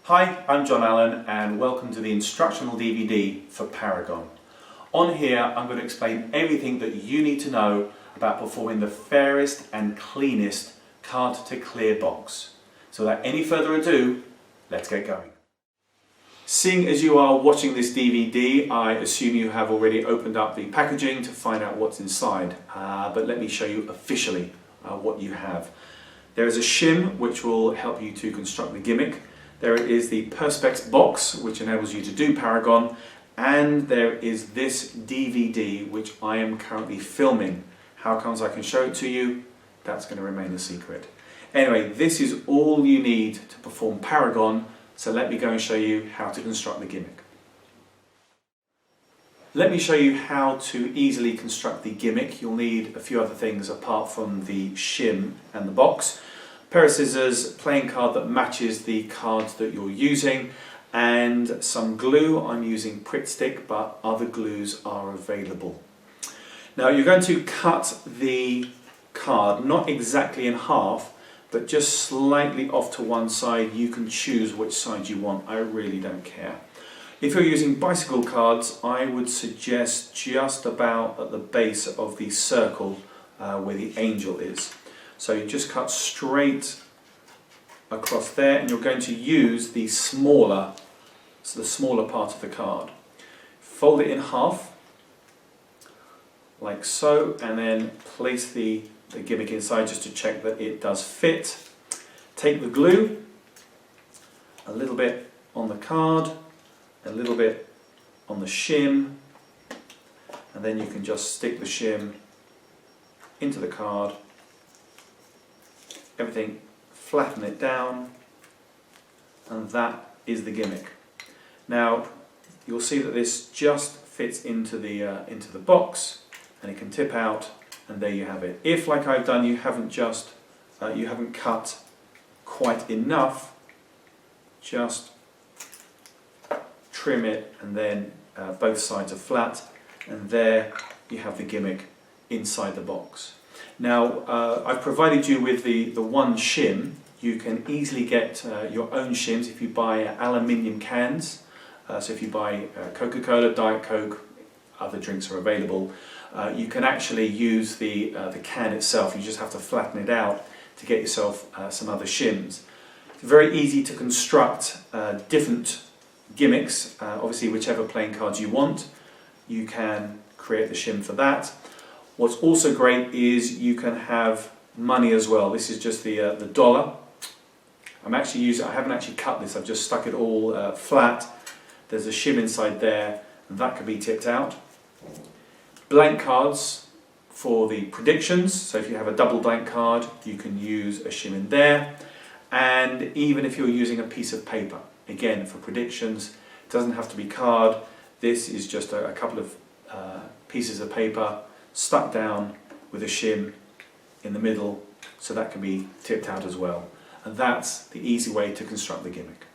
Hi, I'm John Allen and welcome to the instructional DVD for Paragon. On here I'm going to explain everything that you need to know about performing the fairest and cleanest card to clear box. So without any further ado, let's get going. Seeing as you are watching this DVD, I assume you have already opened up the packaging to find out what's inside, but let me show you officially what you have. There is a shim which will help you to construct the gimmick. There is the Perspex box which enables you to do Paragon, and there is this DVD which I am currently filming. How comes I can show it to you? That's going to remain a secret. Anyway, this is all you need to perform Paragon, so let me go and show you how to construct the gimmick. Let me show you how to easily construct the gimmick. You'll need a few other things apart from the shim and the box. A pair of scissors, playing card that matches the cards that you're using, and some glue. I'm using Pritt Stick, but other glues are available. Now you're going to cut the card, not exactly in half, but just slightly off to one side. You can choose which side you want, I really don't care. If you're using bicycle cards, I would suggest just about at the base of the circle where the angel is. So you just cut straight across there, and you're going to use the smaller part of the card. Fold it in half, like so, and then place the gimmick inside just to check that it does fit. Take the glue, a little bit on the card, a little bit on the shim, and then you can just stick the shim into the card, everything, flatten it down, and that is the gimmick. Now you'll see that this just fits into the box, and it can tip out, and there you have it. If, like I've done, you haven't cut quite enough, just trim it, and then both sides are flat, and there you have the gimmick inside the box. Now I've provided you with the one shim. You can easily get your own shims if you buy aluminium cans. So if you buy Coca-Cola, Diet Coke, other drinks are available. You can actually use the can itself. You just have to flatten it out to get yourself some other shims. It's very easy to construct different gimmicks. Obviously, whichever playing cards you want, you can create the shim for that. What's also great is you can have money as well. This is just the dollar. I haven't actually cut this. I've just stuck it all flat. There's a shim inside there, and that can be tipped out. Blank cards for the predictions. So if you have a double blank card, you can use a shim in there. And even if you're using a piece of paper, again for predictions, it doesn't have to be card. This is just a couple of pieces of paper stuck down with a shim in the middle, so that can be tipped out as well. And that's the easy way to construct the gimmick.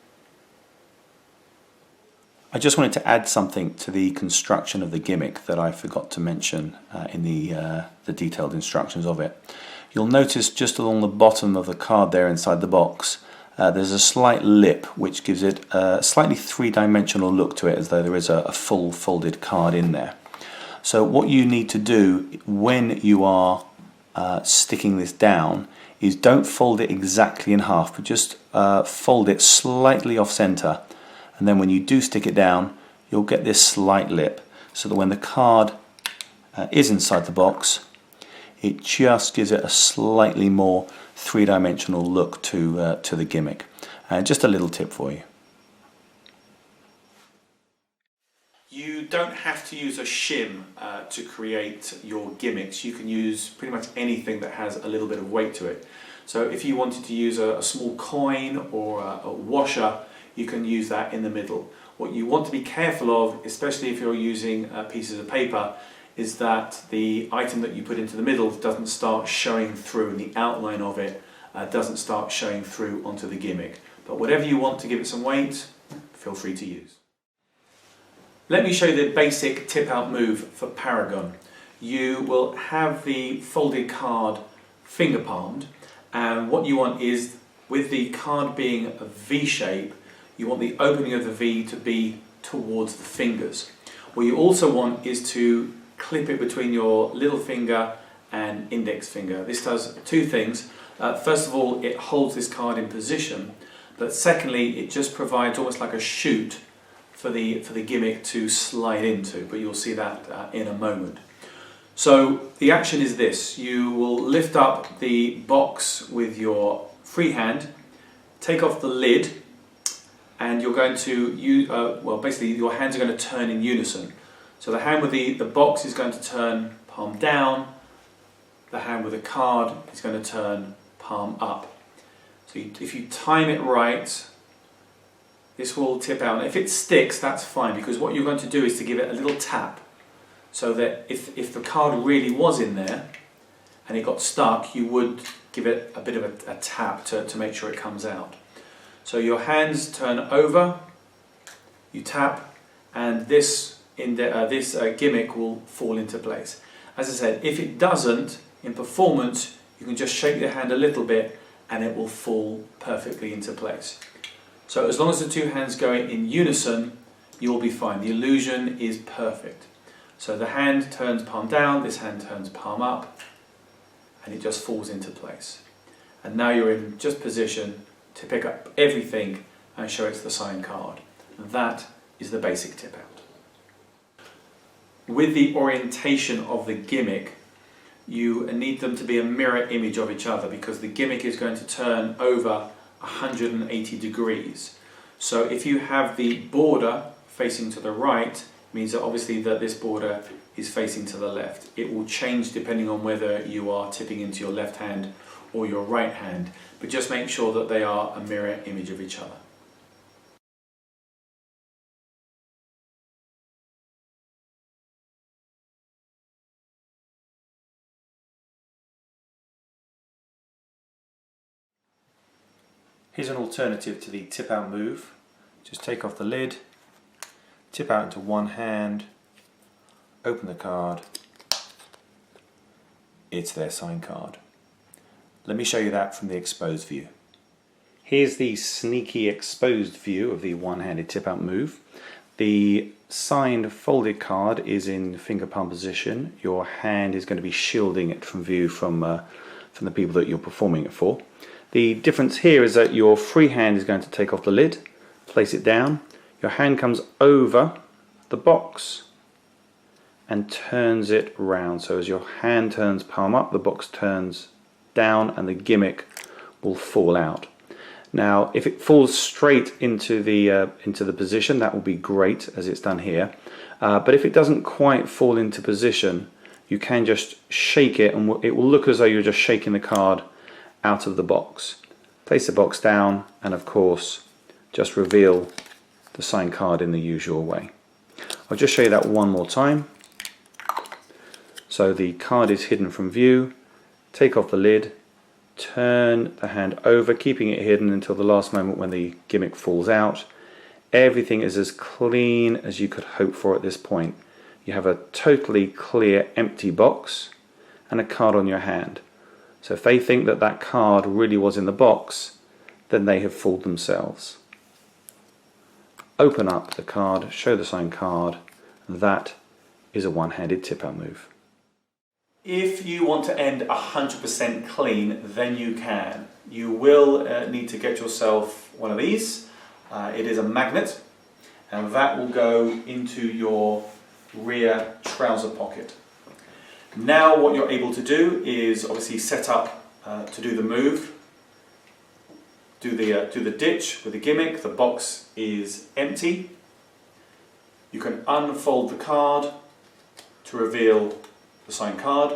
I just wanted to add something to the construction of the gimmick that I forgot to mention in the detailed instructions of it. You'll notice just along the bottom of the card there inside the box, there's a slight lip which gives it a slightly three-dimensional look to it, as though there is a full folded card in there. So what you need to do when you are sticking this down is don't fold it exactly in half, but just fold it slightly off center, and then when you do stick it down, you'll get this slight lip, so that when the card is inside the box, it just gives it a slightly more three-dimensional look to the gimmick. And just a little tip for you. You don't have to use a shim to create your gimmicks. You can use pretty much anything that has a little bit of weight to it. So if you wanted to use a small coin or a washer, you can use that in the middle. What you want to be careful of, especially if you're using pieces of paper, is that the item that you put into the middle doesn't start showing through, and the outline of it doesn't start showing through onto the gimmick. But whatever you want to give it some weight, feel free to use. Let me show you the basic tip out move for Paragon. You will have the folded card finger palmed, and what you want is, with the card being a V shape, you want the opening of the V to be towards the fingers. What you also want is to clip it between your little finger and index finger. This does two things. First of all, it holds this card in position, but secondly, it just provides almost like a chute for the gimmick to slide into, but you'll see that in a moment. So the action is this: you will lift up the box with your free hand, take off the lid, and you're going to use, well, basically your hands are going to turn in unison. So the hand with the box is going to turn palm down, the hand with the card is going to turn palm up. So if you time it right, this will tip out. And if it sticks, that's fine, because what you're going to do is to give it a little tap, so that if the card really was in there and it got stuck, you would give it a bit of a tap to make sure it comes out. So your hands turn over, you tap, and this gimmick will fall into place. As I said, if it doesn't, in performance, you can just shake your hand a little bit and it will fall perfectly into place. So as long as the two hands go in unison, you will be fine. The illusion is perfect. So the hand turns palm down, this hand turns palm up, and it just falls into place. And now you're in just position to pick up everything and show it's the signed card. And that is the basic tip out. With the orientation of the gimmick, you need them to be a mirror image of each other, because the gimmick is going to turn over 180 degrees. So if you have the border facing to the right, it means that obviously that this border is facing to the left. It will change depending on whether you are tipping into your left hand or your right hand, but just make sure that they are a mirror image of each other. Here's an alternative to the tip out move. Just take off the lid, tip out into one hand, open the card. It's their signed card. Let me show you that from the exposed view. Here's the sneaky exposed view of the one-handed tip out move. The signed folded card is in finger palm position. Your hand is going to be shielding it from view from the people that you're performing it for. The difference here is that your free hand is going to take off the lid, place it down. Your hand comes over the box and turns it round. So as your hand turns palm up, the box turns down and the gimmick will fall out. Now if it falls straight into the position, that will be great, as it's done here, but if it doesn't quite fall into position, you can just shake it and it will look as though you're just shaking the card out of the box. Place the box down and of course just reveal the signed card in the usual way. I'll just show you that one more time. So the card is hidden from view. Take off the lid, turn the hand over, keeping it hidden until the last moment when the gimmick falls out. Everything is as clean as you could hope for at this point. You have a totally clear empty box and a card on your hand. So if they think that that card really was in the box, then they have fooled themselves. Open up the card, show the signed card. That is a one-handed tip-out move. If you want to end 100% clean, then you can. You will need to get yourself one of these. It is a magnet, and that will go into your rear trouser pocket. Now what you're able to do is obviously set up to do the move, do the ditch with the gimmick. The box is empty. You can unfold the card to reveal the signed card.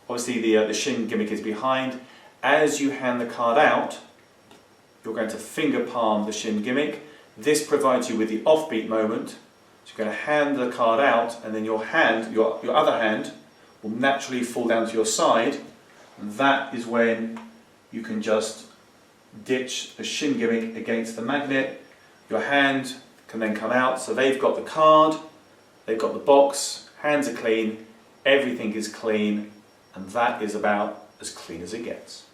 Obviously the shin gimmick is behind. As you hand the card out, you're going to finger palm the shin gimmick. This provides you with the offbeat moment. So you're going to hand the card out, and then your other hand will naturally fall down to your side, and that is when you can just ditch the shin gimmick against the magnet. Your hand can then come out, so they've got the card, they've got the box, hands are clean, everything is clean, and that is about as clean as it gets.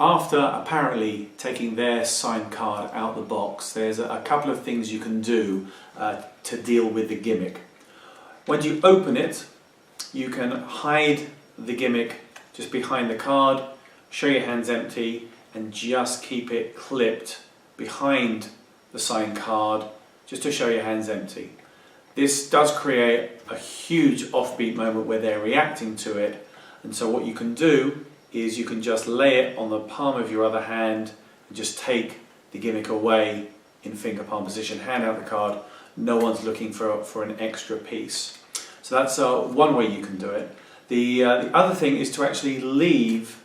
After apparently taking their sign card out the box, there's a couple of things you can do to deal with the gimmick. When you open it, you can hide the gimmick just behind the card, show your hands empty, and just keep it clipped behind the sign card just to show your hands empty. This does create a huge offbeat moment where they're reacting to it, and so what you can do is you can just lay it on the palm of your other hand and just take the gimmick away in finger palm position, hand out the card, no one's looking for an extra piece. So that's one way you can do it. The other thing is to actually leave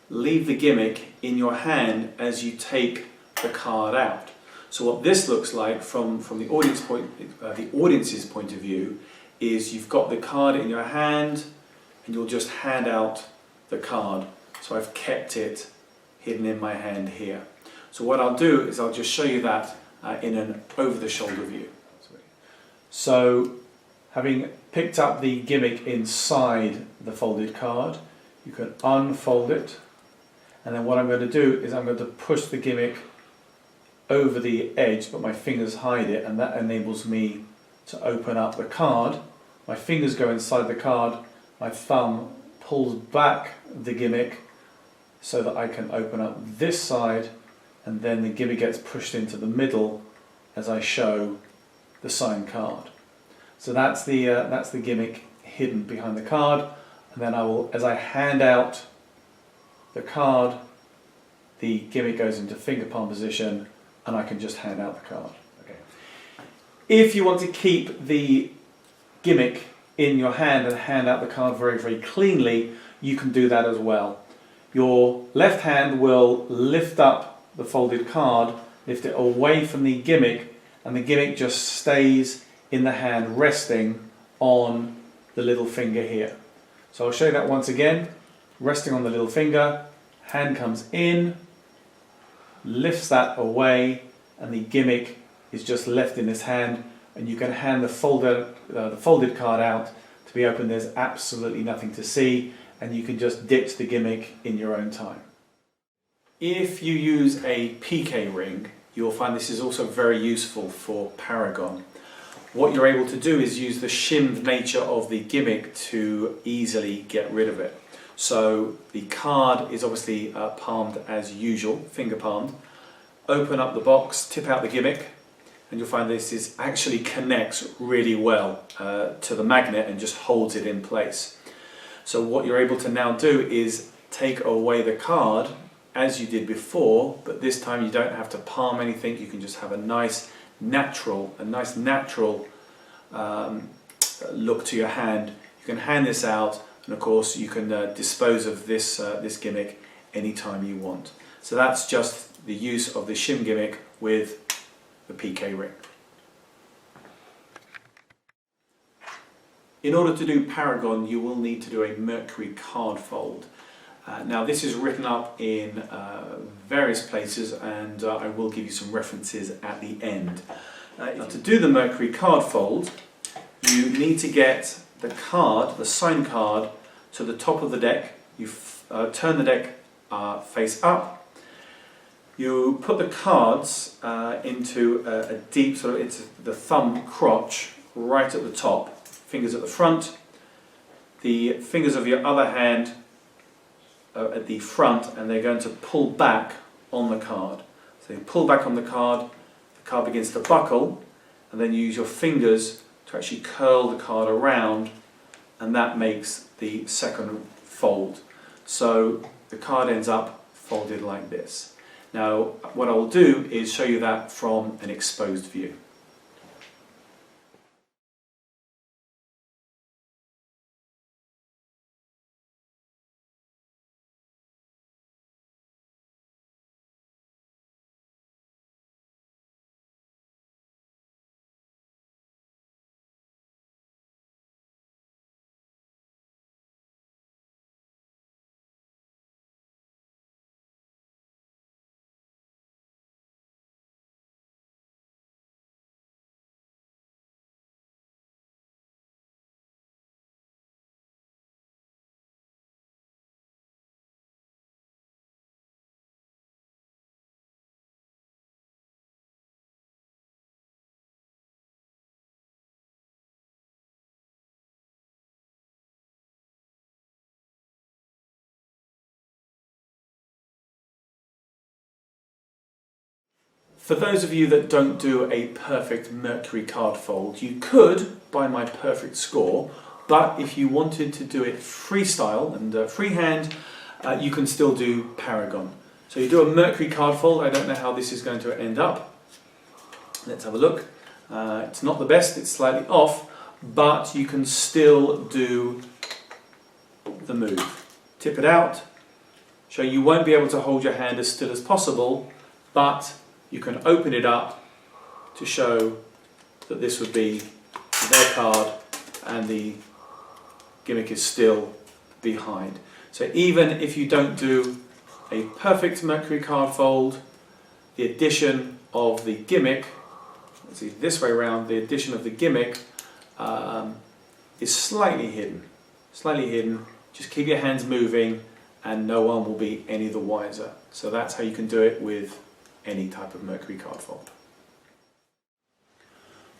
the gimmick in your hand as you take the card out. So what this looks like from the audience's point of view is you've got the card in your hand and you'll just hand out the card. So I've kept it hidden in my hand here. So what I'll do is I'll just show you that in an over-the-shoulder view. So having picked up the gimmick inside the folded card, you can unfold it, and then what I'm going to do is I'm going to push the gimmick over the edge, but my fingers hide it, and that enables me to open up the card. My fingers go inside the card, my thumb pulls back the gimmick so that I can open up this side, and then the gimmick gets pushed into the middle as I show the signed card. So that's the gimmick hidden behind the card, and then I will, as I hand out the card, the gimmick goes into finger palm position, and I can just hand out the card. Okay. If you want to keep the gimmick in your hand and hand out the card very, very cleanly, you can do that as well. Your left hand will lift up the folded card, lift it away from the gimmick, and the gimmick just stays in the hand resting on the little finger here. So I'll show you that once again. Resting on the little finger, hand comes in, lifts that away, and the gimmick is just left in this hand, and you can hand the folded card out to be open. There's absolutely nothing to see, and you can just ditch the gimmick in your own time. If you use a PK ring, you'll find this is also very useful for Paragon. What you're able to do is use the shimmed nature of the gimmick to easily get rid of it. So the card is obviously palmed as usual, finger palmed. Open up the box, tip out the gimmick, and you'll find this actually connects really well to the magnet and just holds it in place. So what you're able to now do is take away the card as you did before, but this time you don't have to palm anything. You can just have a nice natural look to your hand. You can hand this out, and of course you can dispose of this gimmick anytime you want. So that's just the use of the shim gimmick with the PK ring. In order to do Paragon, you will need to do a Mercury card fold. Now this is written up in various places, and I will give you some references at the end. To do the Mercury card fold, you need to get the card, the sign card, to the top of the deck. You turn the deck face up. You put the cards into a deep sort of, it's the thumb crotch right at the top, fingers at the front, the fingers of your other hand at the front, and they're going to pull back on the card. So you pull back on the card begins to buckle, and then you use your fingers to actually curl the card around, and that makes the second fold. So the card ends up folded like this. Now what I will do is show you that from an exposed view. For those of you that don't do a perfect Mercury card fold, you could buy my perfect score, but if you wanted to do it freestyle and freehand, you can still do Paragon. So you do a Mercury card fold. I don't know how this is going to end up. Let's have a look. It's not the best, it's slightly off, but you can still do the move. Tip it out. So you won't be able to hold your hand as still as possible, but you can open it up to show that this would be their card and the gimmick is still behind. So even if you don't do a perfect Mercury card fold, the addition of the gimmick, let's see, this way around, the addition of the gimmick is slightly hidden. Slightly hidden. Just keep your hands moving and no one will be any the wiser. So that's how you can do it with any type of Mercury card fold.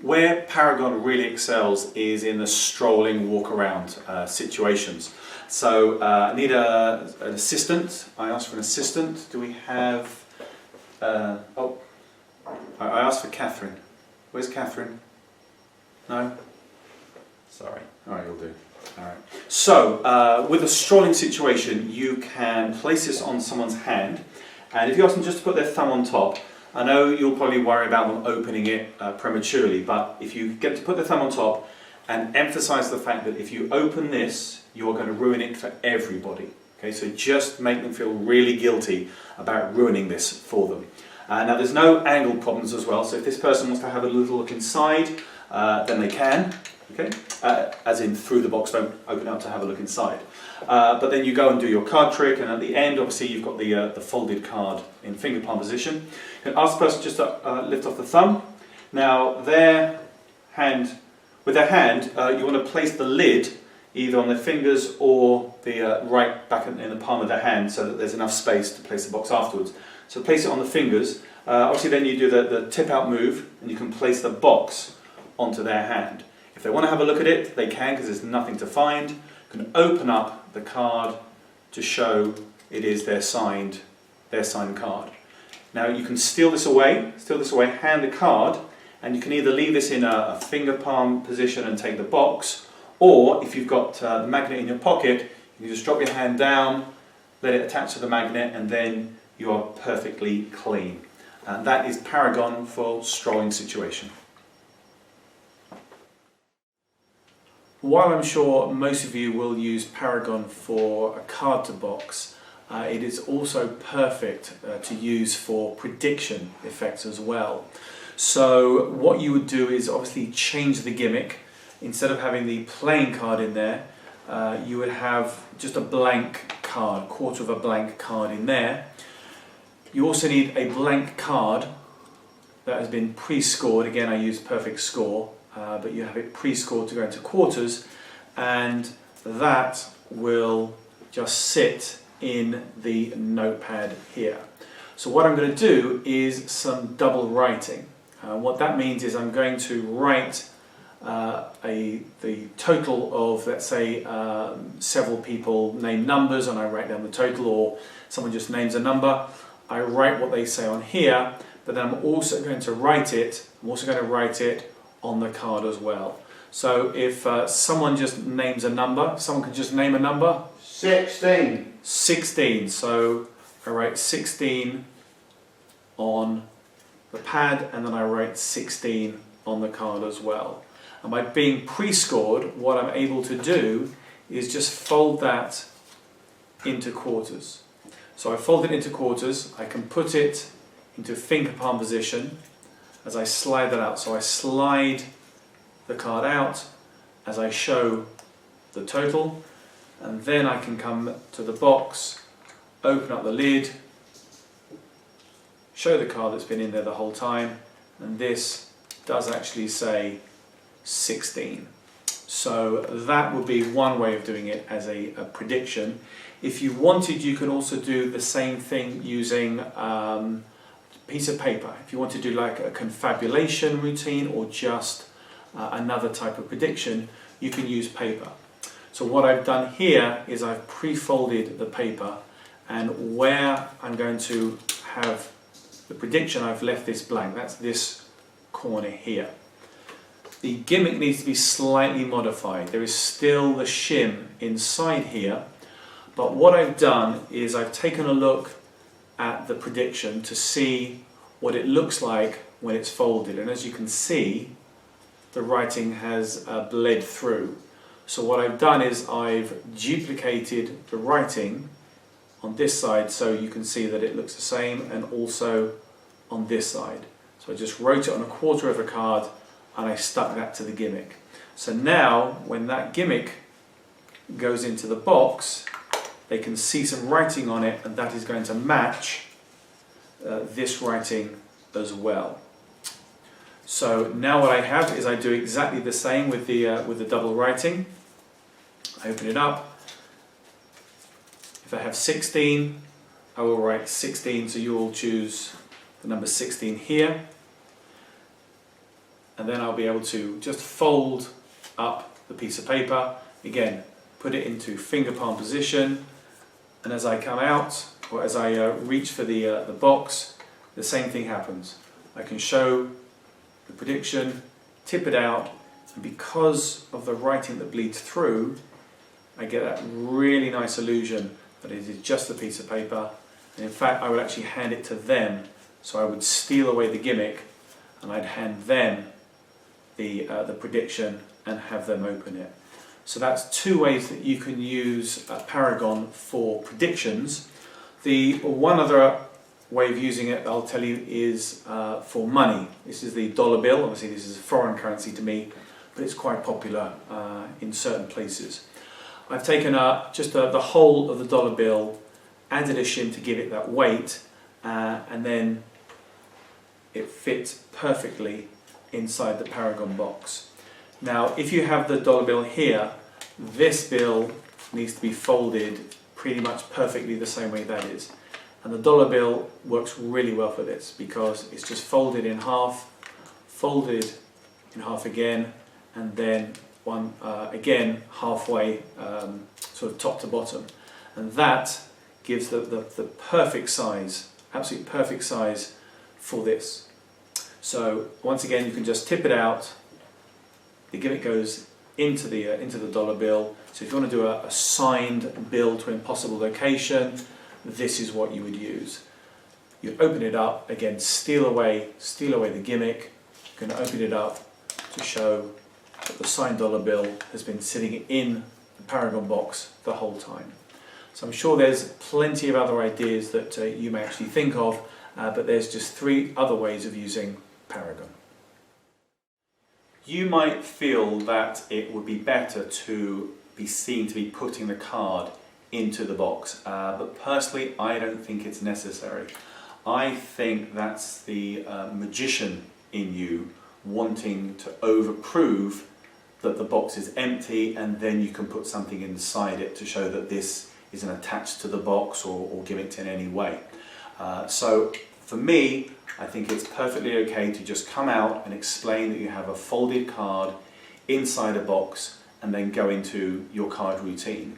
Where Paragon really excels is in the strolling walk around situations. So I need an assistant. I asked for an assistant. Do we have... oh, I asked for Catherine. Where's Catherine? No? Sorry. Alright, you'll do. Alright. So, with a strolling situation, you can place this on someone's hand, and if you ask them just to put their thumb on top, I know you'll probably worry about them opening it prematurely, but if you get to put their thumb on top and emphasize the fact that if you open this, you're going to ruin it for everybody. Okay, so just make them feel really guilty about ruining this for them. Now there's no angle problems as well, so if this person wants to have a little look inside, then they can. Okay, as in through the box, don't open up to have a look inside. But then you go and do your card trick, and at the end, obviously, you've got the folded card in finger palm position. You can ask the person just to lift off the thumb. Now, with their hand, you want to place the lid either on their fingers or the right back in the palm of their hand, so that there's enough space to place the box afterwards. So place it on the fingers. Obviously, then you do the tip out move, and you can place the box onto their hand. If they want to have a look at it, they can, because there's nothing to find. You can open up the card to show it is their signed card. Now you can steal this away, hand the card, and you can either leave this in a finger palm position and take the box, or if you've got the magnet in your pocket, you can just drop your hand down, let it attach to the magnet, and then you are perfectly clean. And that is Paragon for strolling situation. While I'm sure most of you will use Paragon for a card to box, it is also perfect to use for prediction effects as well. So what you would do is obviously change the gimmick. Instead of having the playing card in there, you would have just a blank card, quarter of a blank card in there. You also need a blank card that has been pre-scored. Again, I use perfect score. But you have it pre-scored to go into quarters, and that will just sit in the notepad here. So what I'm going to do is some double writing. What that means is I'm going to write the total of, let's say, several people name numbers, and I write down the total, or someone just names a number. I write what they say on here, but then I'm also going to write it on the card as well. So if someone just names a number, someone can just name a number. 16. 16. So I write 16 on the pad, and then I write 16 on the card as well. And by being pre-scored, what I'm able to do is just fold that into quarters. So I fold it into quarters, I can put it into finger palm position as I slide that out. So I slide the card out as I show the total, and then I can come to the box, open up the lid, show the card that's been in there the whole time, and this does actually say 16. So that would be one way of doing it as a prediction. If you wanted, you can also do the same thing using piece of paper. If you want to do like a confabulation routine or just another type of prediction, you can use paper. So what I've done here is I've pre-folded the paper, and where I'm going to have The prediction, I've left this blank, that's this corner here. The gimmick needs to be slightly modified. There is still the shim inside here, but what I've done is I've taken a look at the prediction to see what it looks like when it's folded, and as you can see, the writing has bled through. So what I've done is I've duplicated the writing on this side so you can see that it looks the same, and also on this side. So I just wrote it on a quarter of a card and I stuck that to the gimmick. So now when that gimmick goes into the box, they can see some writing on it, and that is going to match this writing as well. So now what I have is I do exactly the same with the double writing. I open it up. If I have 16, I will write 16, so you will choose the number 16 here. And then I'll be able to just fold up the piece of paper, again, put it into finger palm position, and as I come out, or as I reach for the box, the same thing happens. I can show the prediction, tip it out, and because of the writing that bleeds through, I get that really nice illusion that it is just a piece of paper. And in fact, I would actually hand it to them, so I would steal away the gimmick and I'd hand them the prediction and have them open it. So that's two ways that you can use Paragon for predictions. The one other way of using it, I'll tell you, is for money. This is the dollar bill. Obviously this is a foreign currency to me, but it's quite popular in certain places. I've taken just the whole of the dollar bill, added a shim to give it that weight, and then it fits perfectly inside the Paragon box. Now if you have the dollar bill here, this bill needs to be folded pretty much perfectly the same way that is. And the dollar bill works really well for this because it's just folded in half again, and then one again halfway, sort of top to bottom. And that gives the perfect size, absolute perfect size for this. So once again, you can just tip it out, the gimmick goes into the dollar bill. So if you want to do a signed bill to impossible location, this is what you would use. You open it up, again, steal away the gimmick. You're going to open it up to show that the signed dollar bill has been sitting in the Paragon box the whole time. So I'm sure there's plenty of other ideas that you may actually think of, but there's just 3 other ways of using Paragon. You might feel that it would be better to be seen to be putting the card into the box, but personally I don't think it's necessary. I think that's the magician in you wanting to overprove that the box is empty, and then you can put something inside it to show that this isn't attached to the box or gimmicked in any way. So for me, I think it's perfectly okay to just come out and explain that you have a folded card inside a box and then go into your card routine.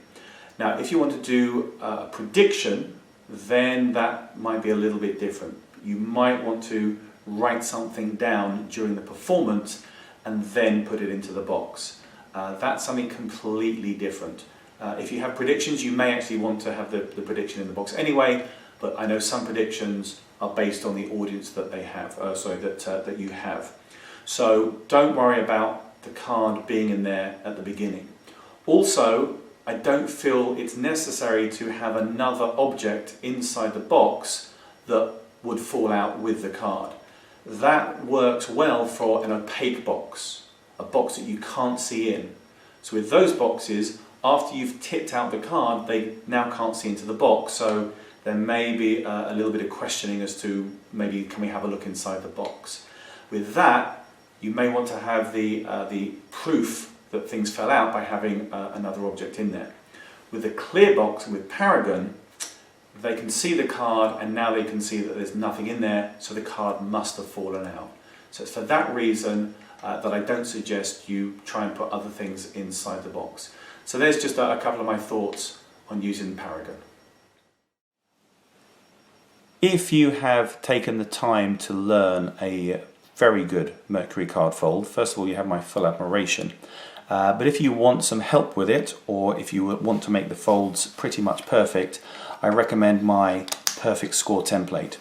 Now if you want to do a prediction, then that might be a little bit different. You might want to write something down during the performance and then put it into the box. That's something completely different. If you have predictions, you may actually want to have the prediction in the box anyway, but I know some predictions are based on the audience that they have, that you have. So don't worry about the card being in there at the beginning. Also, I don't feel it's necessary to have another object inside the box that would fall out with the card. That works well for an opaque box, a box that you can't see in. So with those boxes, after you've tipped out the card, they now can't see into the box, so there may be a little bit of questioning as to maybe can we have a look inside the box. With that, you may want to have the proof that things fell out by having another object in there. With the clear box and with Paragon, they can see the card and now they can see that there's nothing in there, so the card must have fallen out. So it's for that reason that I don't suggest you try and put other things inside the box. So there's just a couple of my thoughts on using Paragon. if you have taken the time to learn a very good Mercury card fold, first of all, you have my full admiration. But if you want some help with it, or if you want to make the folds pretty much perfect, I recommend my Perfect Score template.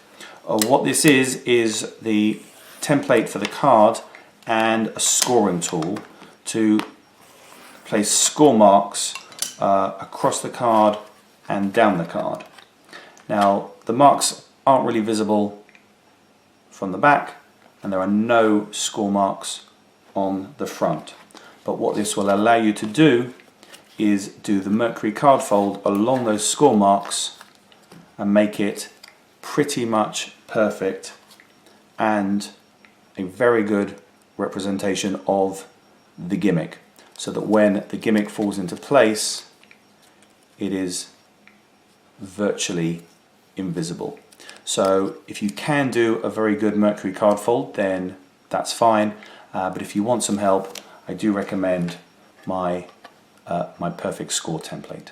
What this is the template for the card and a scoring tool to place score marks across the card and down the card. Now, the marks aren't really visible from the back, and there are no score marks on the front. But what this will allow you to do is do the Mercury card fold along those score marks and make it pretty much perfect and a very good representation of the gimmick, so that when the gimmick falls into place, it is virtually invisible. So if you can do a very good Mercury card fold, then that's fine, but if you want some help, I do recommend my Perfect Score template.